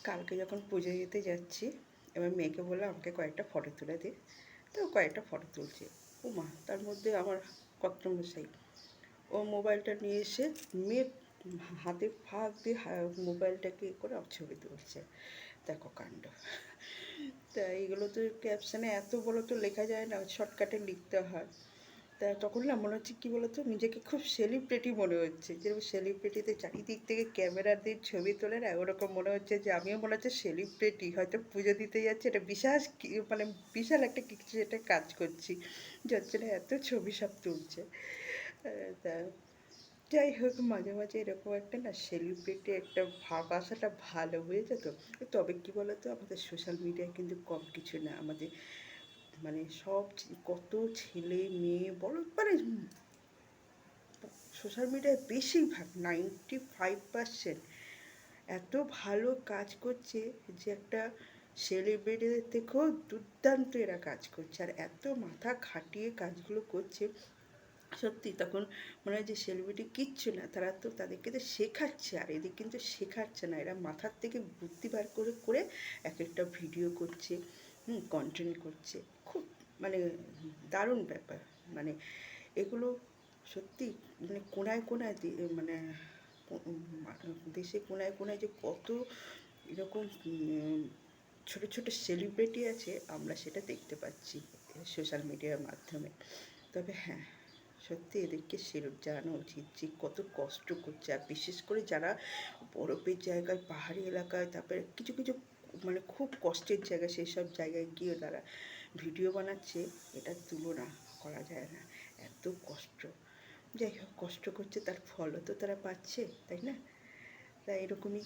কালকে যখন পুজো দিতে যাচ্ছি, এবার মেয়েকে বললাম আমাকে কয়েকটা ফটো তুলে দে। তো কয়েকটা ফটো তুলছে। মা, তার মধ্যে আমার কর্তামশাই ও মোবাইলটা নিয়ে এসে মেয়ে হাতে ফাঁক দিয়ে মোবাইলটাকে করে ছবি তুলছে। দেখো কাণ্ড। তা এইগুলো তো ক্যাপশানে এত বড় তো লেখা যায় না, শর্টকাটে লিখতে হয়। তা তখন না মনে হচ্ছে কী বলতো, নিজেকে খুব সেলিব্রিটি মনে হচ্ছে, যেরকম সেলিব্রিটিতে চারিদিক থেকে ক্যামেরা দিয়ে ছবি তোলে না, ওরকম মনে হচ্ছে যে আমিও মনে হচ্ছে সেলিব্রিটি, হয়তো পুজো দিতে যাচ্ছি, এটা বিশাল মানে বিশাল একটা কিছু একটা কাজ করছি, যার জন্য এত ছবি সব তুলছে। তা যাই হোক, মাঝে মাঝে এরকম একটা না সেলিব্রিটি একটা ভাব আসাটা ভালো, বুঝেছো তো। তবে কী বলো তো, আমাদের সোশ্যাল মিডিয়ায় কিন্তু কম কিছু না, আমাদের মানে সব কত ছেলে মেয়ে বলো, মানে সোশ্যাল মিডিয়ায় বেশিরভাগ 95% এত ভালো কাজ করছে যে একটা সেলিব্রিটিদের থেকেও দুর্দান্ত এরা কাজ করছে, আর এত মাথা খাটিয়ে কাজগুলো করছে। সত্যি তখন মনে হয় যে সেলিব্রিটি কিচ্ছু না, তারা তো তাদেরকে তো শেখাচ্ছে, আর এদের কিন্তু শেখাচ্ছে না, এরা মাথার থেকে বুদ্ধি বার করে করে এক একটা ভিডিও করছে, কন্টেন্ট করছে। খুব মানে দারুণ ব্যাপার। মানে এগুলো সত্যি মানে কোনায় কোনায় মানে দেশে কোনায় কোনায় যে কত এরকম ছোটো ছোটো সেলিব্রিটি আছে, আমরা সেটা দেখতে পাচ্ছি সোশ্যাল মিডিয়ার মাধ্যমে। তবে হ্যাঁ, সত্যি এদেরকে সেলুট জানানো উচিত যে কত কষ্ট করছে, আর বিশেষ করে যারা বরফের জায়গায়, পাহাড়ি এলাকায়, তারপরে কিছু কিছু মানে খুব কষ্টের জায়গা, সেই সব জায়গায় গিয়ে তারা ভিডিও বানাচ্ছে, এটার তুলনা করা যায় না, এত কষ্ট। যাই হোক, কষ্ট করছে, তার ফলও তো তারা পাচ্ছে, তাই না? তাই এরকমই